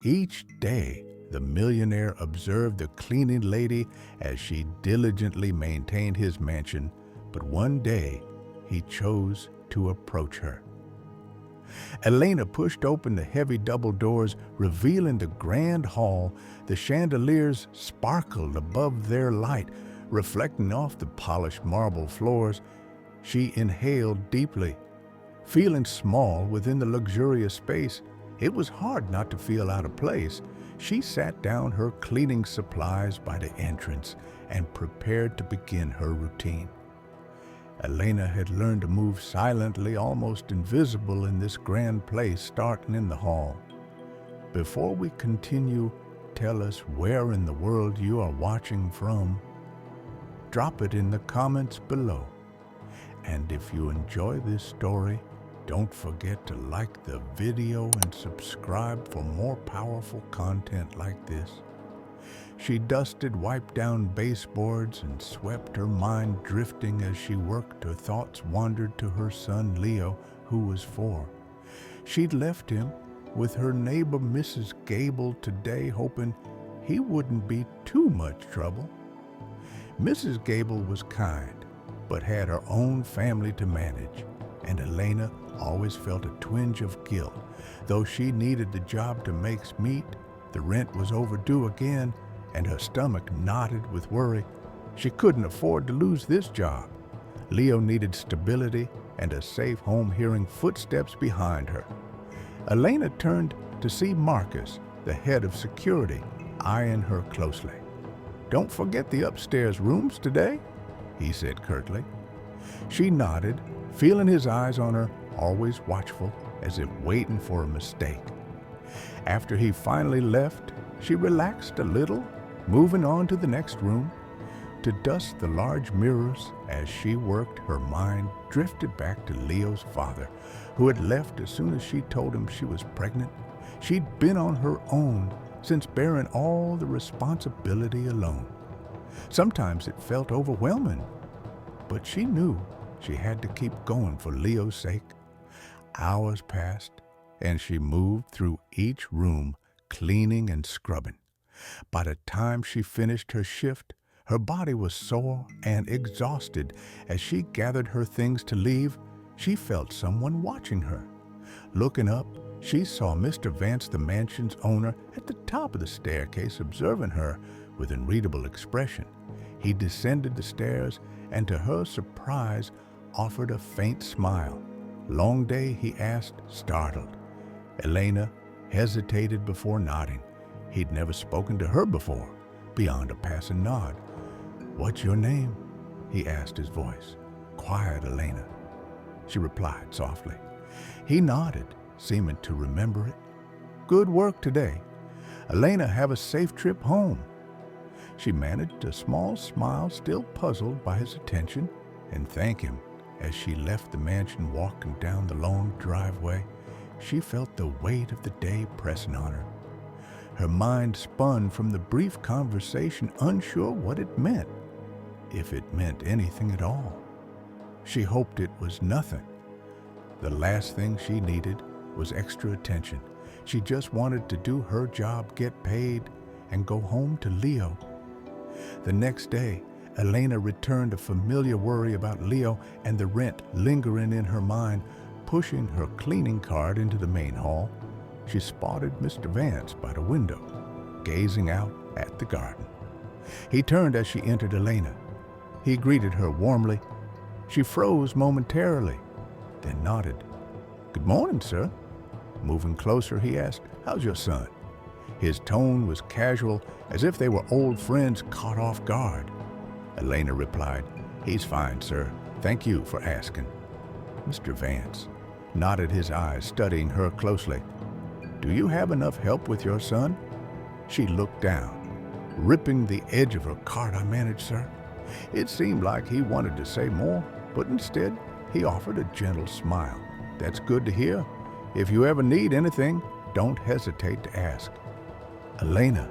Each day, the millionaire observed the cleaning lady as she diligently maintained his mansion, but one day he chose to approach her. Elena pushed open the heavy double doors, revealing the grand hall. The chandeliers sparkled above their light, reflecting off the polished marble floors. She inhaled deeply. Feeling small within the luxurious space, it was hard not to feel out of place. She sat down her cleaning supplies by the entrance and prepared to begin her routine. Elena had learned to move silently, almost invisible in this grand place, starting in the hall. Before we continue, tell us where in the world you are watching from. Drop it in the comments below. And if you enjoy this story, don't forget to like the video and subscribe for more powerful content like this. She dusted, wiped down baseboards, and swept, her mind drifting as she worked. Her thoughts wandered to her son Leo, who was 4. She'd left him with her neighbor Mrs. Gable today, hoping he wouldn't be too much trouble. Mrs. Gable was kind, but had her own family to manage, and Elena always felt a twinge of guilt. Though she needed the job to make meet, the rent was overdue again, and her stomach knotted with worry. She couldn't afford to lose this job. Leo needed stability and a safe home, hearing footsteps behind her. Elena turned to see Marcus, the head of security, eyeing her closely. "Don't forget the upstairs rooms today," he said curtly. She nodded, feeling his eyes on her, always watchful, as if waiting for a mistake. After he finally left, she relaxed a little, moving on to the next room. To dust the large mirrors as she worked, her mind drifted back to Leo's father, who had left as soon as she told him she was pregnant. She'd been on her own since, bearing all the responsibility alone. Sometimes it felt overwhelming, but she knew she had to keep going for Leo's sake. Hours passed, and she moved through each room, cleaning and scrubbing. By the time she finished her shift, her body was sore and exhausted. As she gathered her things to leave, she felt someone watching her. Looking up, she saw Mr. Vance, the mansion's owner, at the top of the staircase, observing her with unreadable expression. He descended the stairs and, to her surprise, offered a faint smile. "Long day?" he asked, startled. Elena hesitated before nodding. He'd never spoken to her before, beyond a passing nod. "What's your name?" he asked, his voice quiet. "Elena," she replied softly. He nodded, seeming to remember it. "Good work today. Elena, have a safe trip home." She managed a small smile, still puzzled by his attention, and thanked him. As she left the mansion, walking down the long driveway, she felt the weight of the day pressing on her. Her mind spun from the brief conversation, unsure what it meant, if it meant anything at all. She hoped it was nothing. The last thing she needed was extra attention. She just wanted to do her job, get paid, and go home to Leo. The next day, Elena returned, a familiar worry about Leo and the rent lingering in her mind. Pushing her cleaning cart into the main hall, she spotted Mr. Vance by the window, gazing out at the garden. He turned as she entered Elena. He greeted her warmly. She froze momentarily, then nodded. "Good morning, sir." Moving closer, he asked, "How's your son?" His tone was casual, as if they were old friends caught off guard. Elena replied, "He's fine, sir. Thank you for asking." Mr. Vance nodded, his eyes studying her closely. "Do you have enough help with your son?" She looked down, ripping the edge of her cart. "I manage, sir." It seemed like he wanted to say more, but instead he offered a gentle smile. "That's good to hear. If you ever need anything, don't hesitate to ask." Elena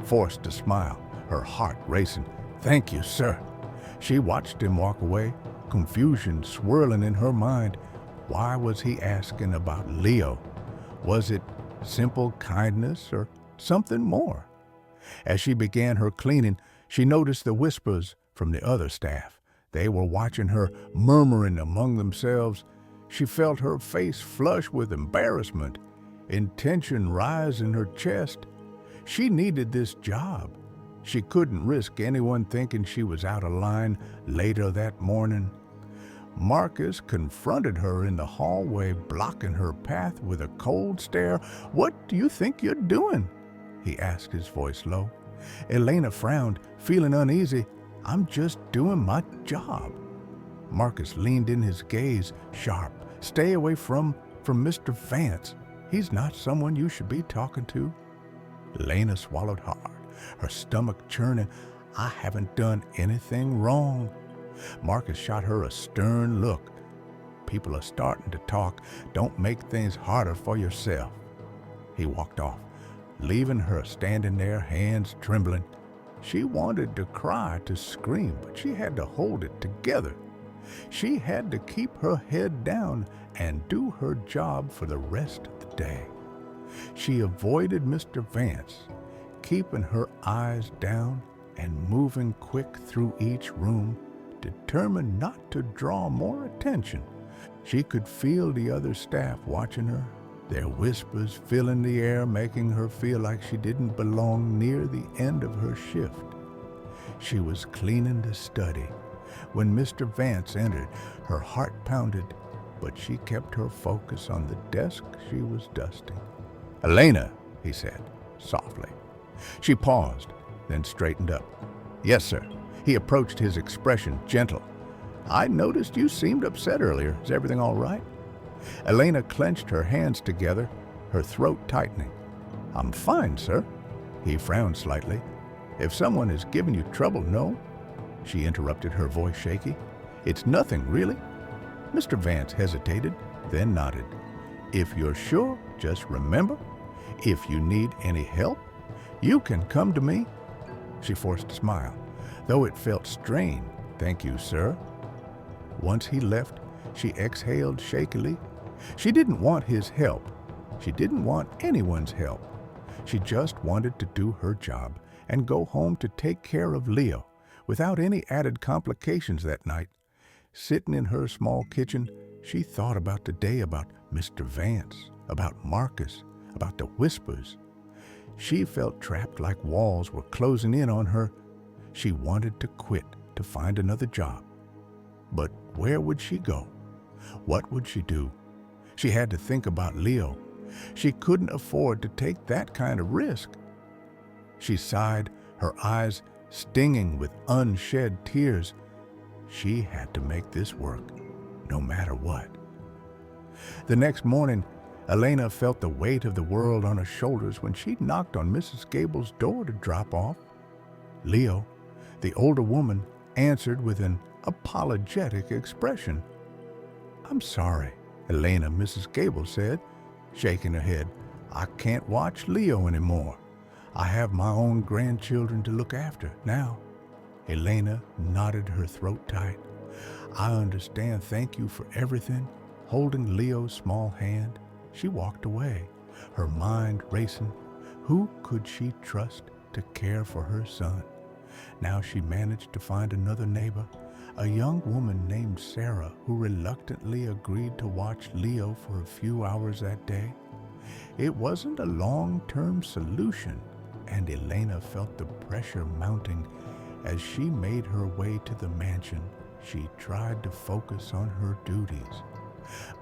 forced a smile, her heart racing. "Thank you, sir." She watched him walk away, confusion swirling in her mind. Why was he asking about Leo? Was it simple kindness, or something more? As she began her cleaning, she noticed the whispers from the other staff. They were watching her, murmuring among themselves. She felt her face flush with embarrassment, tension rise in her chest. She needed this job. She couldn't risk anyone thinking she was out of line later that morning. Marcus confronted her in the hallway, blocking her path with a cold stare. "What do you think you're doing?" he asked, his voice low. Elena frowned, feeling uneasy. "I'm just doing my job." Marcus leaned in, his gaze sharp. "Stay away from Mr. Vance. He's not someone you should be talking to." Elena swallowed hard, her stomach churning. "I haven't done anything wrong." Marcus shot her a stern look. "People are starting to talk. Don't make things harder for yourself." He walked off, leaving her standing there, hands trembling. She wanted to cry, to scream, but she had to hold it together. She had to keep her head down and do her job for the rest of the day. She avoided Mr. Vance, keeping her eyes down and moving quick through each room, determined not to draw more attention. She could feel the other staff watching her, their whispers filling the air, making her feel like she didn't belong near the end of her shift. She was cleaning the study when Mr. Vance entered. Her heart pounded, but she kept her focus on the desk she was dusting. "Elena," he said, softly. She paused, then straightened up. "Yes, sir." He approached, his expression gentle. "I noticed you seemed upset earlier. Is everything all right?" Elena clenched her hands together, her throat tightening. "I'm fine, sir." He frowned slightly. "If someone is giving you trouble, no?" She interrupted, her voice shaky. "It's nothing, really." Mr. Vance hesitated, then nodded. "If you're sure, just remember, if you need any help, you can come to me." She forced a smile, though it felt strained. "Thank you, sir." Once he left, she exhaled shakily. She didn't want his help. She didn't want anyone's help. She just wanted to do her job and go home to take care of Leo without any added complications that night. Sitting in her small kitchen, she thought about the day, about Mr. Vance, about Marcus, about the whispers. She felt trapped, like walls were closing in on her. She wanted to quit, to find another job. But where would she go? What would she do? She had to think about Leo. She couldn't afford to take that kind of risk. She sighed, her eyes stinging with unshed tears. She had to make this work, no matter what. The next morning, Elena felt the weight of the world on her shoulders when she knocked on Mrs. Gable's door to drop off. Leo, the older woman, answered with an apologetic expression. "I'm sorry, Elena," Mrs. Gable said, shaking her head. "I can't watch Leo anymore. I have my own grandchildren to look after now." Elena nodded, her throat tight. "I understand. Thank you for everything." Holding Leo's small hand, she walked away, her mind racing. Who could she trust to care for her son? Now she managed to find another neighbor, a young woman named Sarah, who reluctantly agreed to watch Leo for a few hours that day. It wasn't a long-term solution, and Elena felt the pressure mounting. As she made her way to the mansion, she tried to focus on her duties,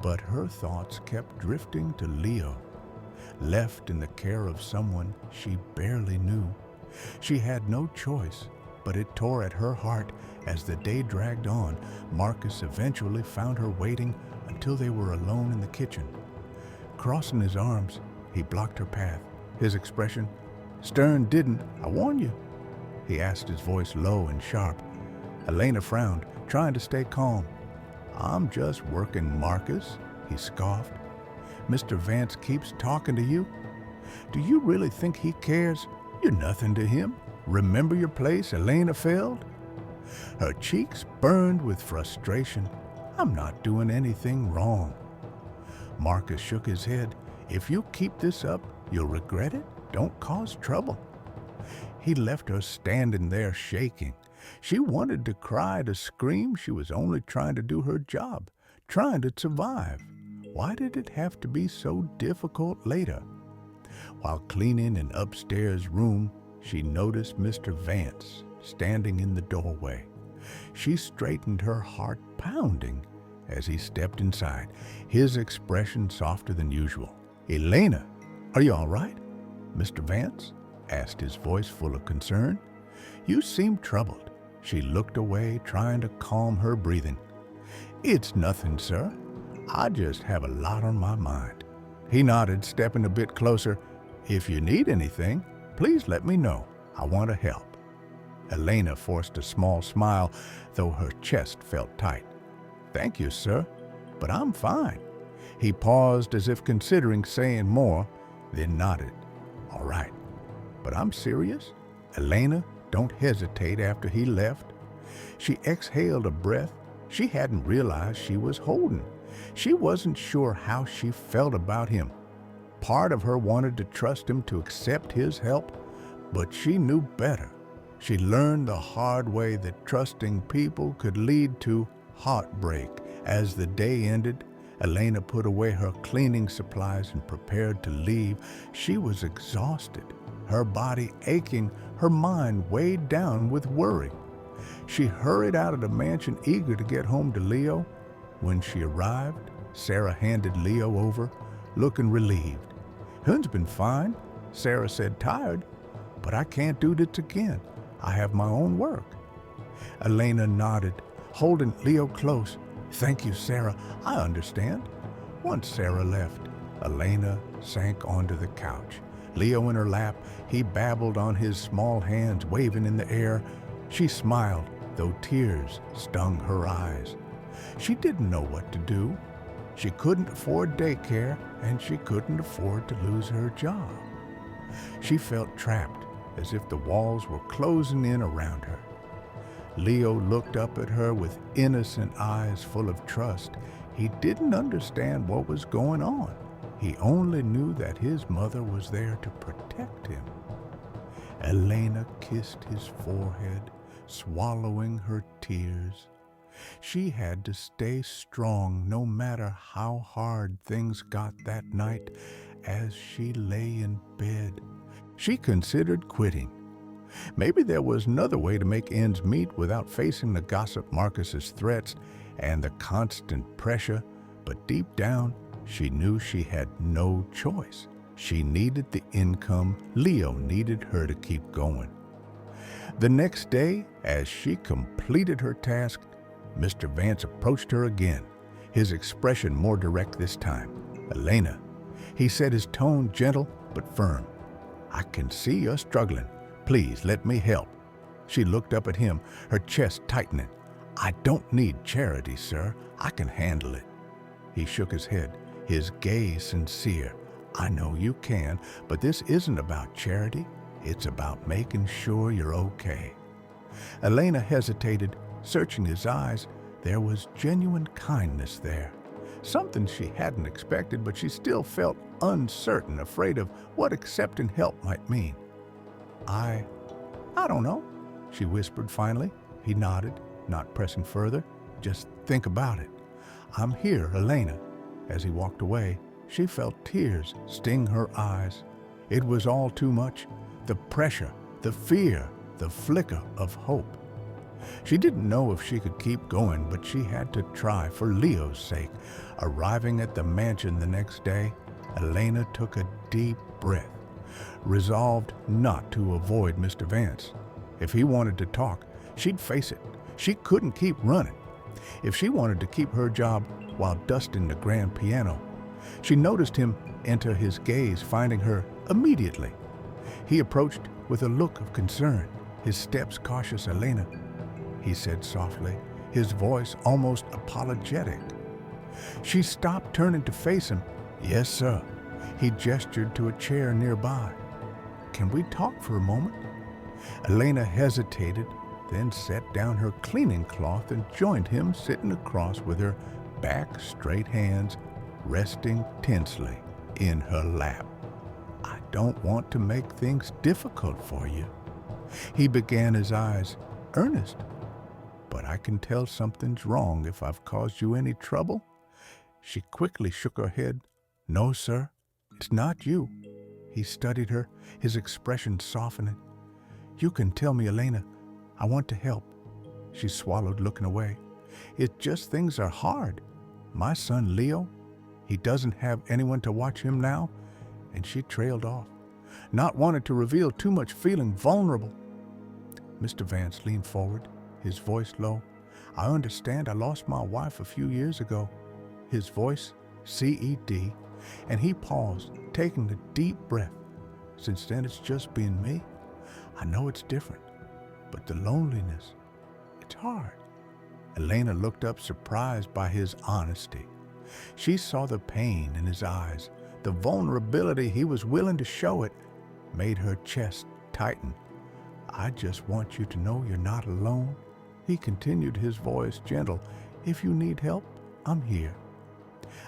but her thoughts kept drifting to Leo, left in the care of someone she barely knew. She had no choice, but it tore at her heart as the day dragged on. Marcus eventually found her waiting until they were alone in the kitchen. Crossing his arms, he blocked her path, his expression stern. "Didn't I warn you?" he asked, his voice low and sharp. Elena frowned, trying to stay calm. "I'm just working, Marcus," he scoffed. "Mr. Vance keeps talking to you. Do you really think he cares? You're nothing to him. Remember your place, Elena failed." Her cheeks burned with frustration. "I'm not doing anything wrong." Marcus shook his head. If you keep this up, you'll regret it. Don't cause trouble." He left her standing there shaking. She wanted to cry, to scream. She was only trying to do her job, trying to survive. Why did it have to be so difficult later? While cleaning an upstairs room, she noticed Mr. Vance standing in the doorway. She straightened, her heart pounding as he stepped inside, his expression softer than usual. "Elena, are you all right?" Mr. Vance asked, his voice full of concern. "You seem troubled." She looked away, trying to calm her breathing. "It's nothing, sir. I just have a lot on my mind." He nodded, stepping a bit closer. "If you need anything, please let me know. I want to help." Elena forced a small smile, though her chest felt tight. "Thank you, sir, but I'm fine." He paused as if considering saying more, then nodded. "All right, but I'm serious. Elena, don't hesitate." After he left, she exhaled a breath she hadn't realized she was holding. She wasn't sure how she felt about him. Part of her wanted to trust him, to accept his help, but she knew better. She learned the hard way that trusting people could lead to heartbreak. As the day ended, Elena put away her cleaning supplies and prepared to leave. She was exhausted, her body aching, her mind weighed down with worry. She hurried out of the mansion, eager to get home to Leo. When she arrived, Sarah handed Leo over, looking relieved. "Hun's been fine," Sarah said, "tired, but I can't do this again. I have my own work." Elena nodded, holding Leo close. "Thank you, Sarah. I understand." Once Sarah left, Elena sank onto the couch. Leo in her lap, he babbled on his small hands, waving in the air. She smiled, though tears stung her eyes. She didn't know what to do. She couldn't afford daycare, and she couldn't afford to lose her job. She felt trapped, as if the walls were closing in around her. Leo looked up at her with innocent eyes full of trust. He didn't understand what was going on. He only knew that his mother was there to protect him. Elena kissed his forehead, swallowing her tears. She had to stay strong no matter how hard things got that night. As she lay in bed, she considered quitting. Maybe there was another way to make ends meet without facing the gossip Marcus's threats and the constant pressure, but deep down, she knew she had no choice. She needed the income. Leo needed her to keep going. The next day, as she completed her task, Mr. Vance approached her again, his expression more direct this time. "Elena," he said, his tone gentle but firm, "I can see you're struggling. Please let me help." She looked up at him, her chest tightening. "I don't need charity, sir. I can handle it." He shook his head, his gaze sincere. "I know you can, but this isn't about charity. It's about making sure you're okay." Elena hesitated, searching his eyes. There was genuine kindness there, something she hadn't expected, but she still felt uncertain, afraid of what accepting help might mean. I don't know," she whispered finally. He nodded, not pressing further. "Just think about it. I'm here, Elena." As he walked away, she felt tears sting her eyes. It was all too much. The pressure, the fear, the flicker of hope. She didn't know if she could keep going, but she had to try for Leo's sake. Arriving at the mansion the next day, Elena took a deep breath, resolved not to avoid Mr. Vance. If he wanted to talk, she'd face it. She couldn't keep running. If she wanted to keep her job while dusting the grand piano, she noticed him enter, his gaze finding her immediately. He approached with a look of concern, his steps cautious. "Elena," he said softly, his voice almost apologetic. She stopped, turning to face him. "Yes, sir." He gestured to a chair nearby. "Can we talk for a moment?" Elena hesitated, then set down her cleaning cloth and joined him, sitting across with her back straight, hands resting tensely. in her lap. "I don't want to make things difficult for you." He began, his eyes earnest. "But I can tell something's wrong if I've caused you any trouble." She quickly shook her head. "No, sir, it's not you." He studied her, his expression softening. "You can tell me, Elena. I want to help." She swallowed, looking away. "It's just things are hard. My son, Leo, he doesn't have anyone to watch him now." And she trailed off, not wanting to reveal too much, feeling vulnerable. Mr. Vance leaned forward, his voice low. "I understand I lost my wife a few years ago." His voice CED, and he paused, taking a deep breath. "Since then, it's just been me. I know it's different, but the loneliness, it's hard." Elena looked up, surprised by his honesty. She saw the pain in his eyes, the vulnerability he was willing to show. It made her chest tighten. "I just want you to know you're not alone." He continued, his voice gentle. "If you need help, I'm here."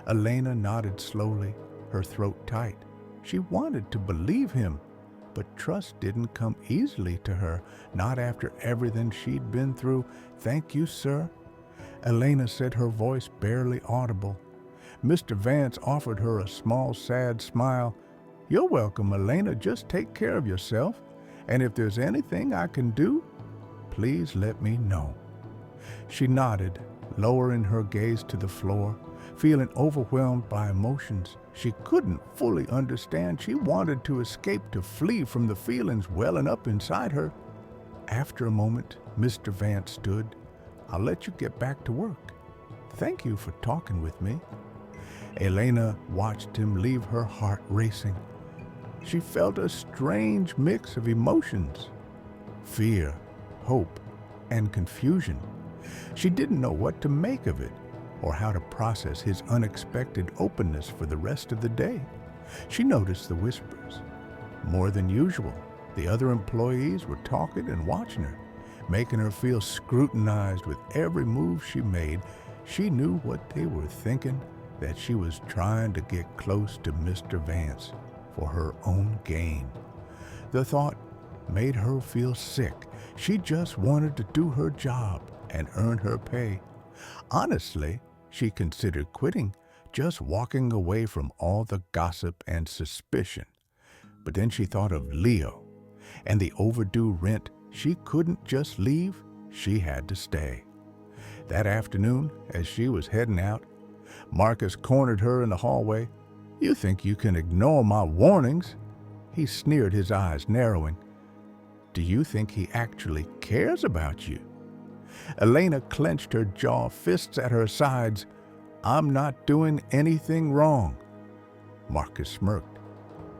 Elena nodded slowly, her throat tight. She wanted to believe him, but trust didn't come easily to her, not after everything she'd been through. "Thank you, sir," Elena said, her voice barely audible. Mr. Vance offered her a small, sad smile. "You're welcome, Elena. Just take care of yourself. And if there's anything I can do, please let me know." She nodded, lowering her gaze to the floor, feeling overwhelmed by emotions she couldn't fully understand. She wanted to escape, to flee from the feelings welling up inside her. After a moment, Mr. Vance stood. "I'll let you get back to work. Thank you for talking with me." Elena watched him leave, her heart racing. She felt a strange mix of emotions: fear, hope, and confusion. She didn't know what to make of it, or how to process his unexpected openness for the rest of the day. She noticed the whispers. More than usual, the other employees were talking and watching her, making her feel scrutinized with every move she made. She knew what they were thinking, that she was trying to get close to Mr. Vance for her own gain. The thought made her feel sick. She just wanted to do her job and earn her pay. Honestly, she considered quitting, just walking away from all the gossip and suspicion. But then she thought of Leo and the overdue rent. She couldn't just leave. She had to stay. That afternoon, as she was heading out, Marcus cornered her in the hallway. "You think you can ignore my warnings?" He sneered, his eyes narrowing. "Do you think he actually cares about you?" Elena clenched her jaw, fists at her sides. "I'm not doing anything wrong." Marcus smirked.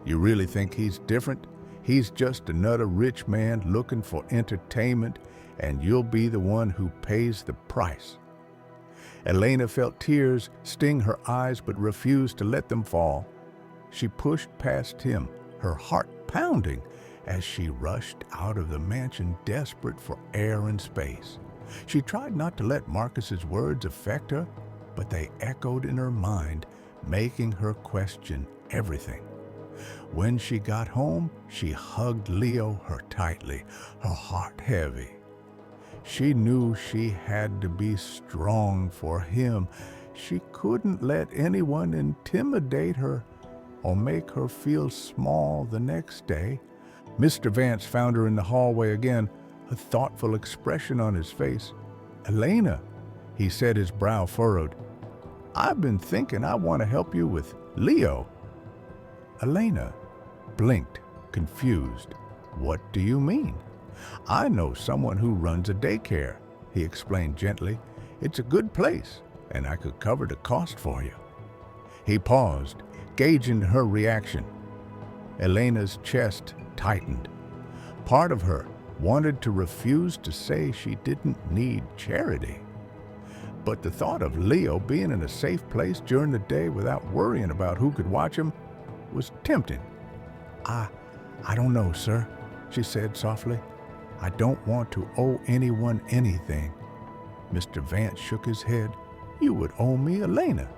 "You really think he's different? He's just another rich man looking for entertainment, and you'll be the one who pays the price." Elena felt tears sting her eyes but refused to let them fall. She pushed past him, her heart pounding, as she rushed out of the mansion, desperate for air and space. She tried not to let Marcus's words affect her, but they echoed in her mind, making her question everything. When she got home, she hugged Leo her tightly, her heart heavy. She knew she had to be strong for him. She couldn't let anyone intimidate her or make her feel small the next day. Mr. Vance found her in the hallway again, a thoughtful expression on his face. "Elena," he said, his brow furrowed, "I've been thinking I want to help you with Leo." Elena blinked, confused. "What do you mean?" "I know someone who runs a daycare," he explained gently. "It's a good place, and I could cover the cost for you." He paused, gauging her reaction. Elena's chest tightened. Part of her wanted to refuse to say she didn't need charity. But the thought of Leo being in a safe place during the day without worrying about who could watch him was tempting. I don't know, sir," she said softly. "I don't want to owe anyone anything." Mr. Vance shook his head. "You would owe me, Elena."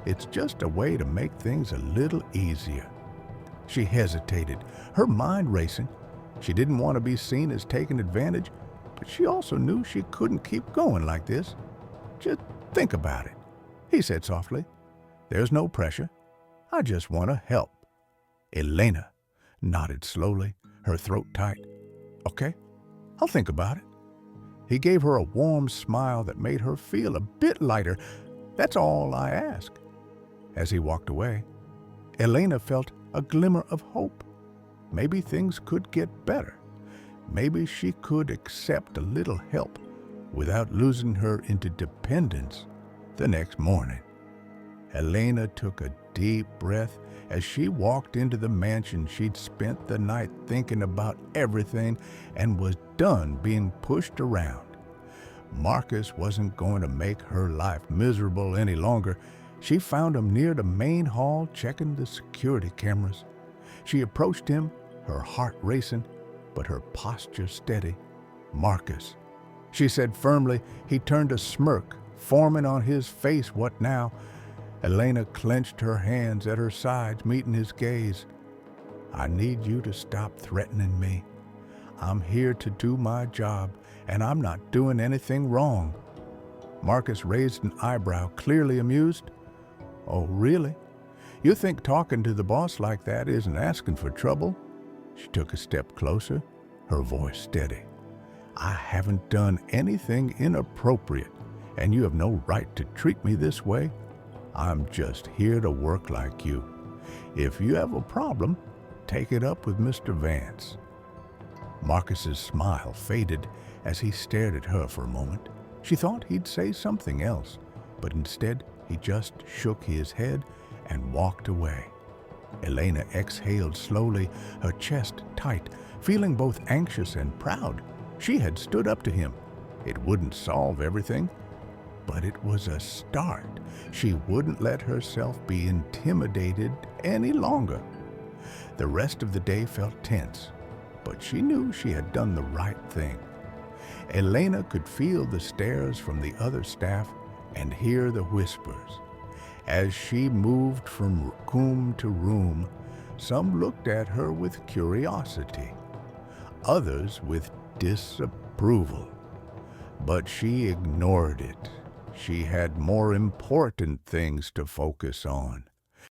It's just a way to make things a little easier. She hesitated, her mind racing. She didn't want to be seen as taking advantage, but she also knew she couldn't keep going like this. Just think about it, he said softly. There's no pressure. I just want to help. Elena nodded slowly, her throat tight. Okay, I'll think about it. He gave her a warm smile that made her feel a bit lighter. That's all I ask. As he walked away, Elena felt a glimmer of hope. Maybe things could get better. Maybe she could accept a little help without losing her into dependence. The next morning, Elena took a deep breath as she walked into the mansion she'd spent the night thinking about everything and was done being pushed around. Marcus wasn't going to make her life miserable any longer. She found him near the main hall checking the security cameras. She approached him, her heart racing, but her posture steady. Marcus, she said firmly. He turned a smirk, forming on his face. What now? Elena clenched her hands at her sides, meeting his gaze. I need you to stop threatening me. I'm here to do my job, and I'm not doing anything wrong. Marcus raised an eyebrow, clearly amused. Oh, really? You think talking to the boss like that isn't asking for trouble? She took a step closer, her voice steady. I haven't done anything inappropriate, and you have no right to treat me this way. I'm just here to work like you. If you have a problem, take it up with Mr. Vance. Marcus's smile faded as he stared at her for a moment. She thought he'd say something else, but instead he just shook his head and walked away. Elena exhaled slowly, her chest tight, feeling both anxious and proud. She had stood up to him. It wouldn't solve everything, but it was a start. She wouldn't let herself be intimidated any longer. The rest of the day felt tense, but she knew she had done the right thing. Elena could feel the stares from the other staff and hear the whispers. As she moved from room to room, some looked at her with curiosity, others with disapproval. But she ignored it. She had more important things to focus on.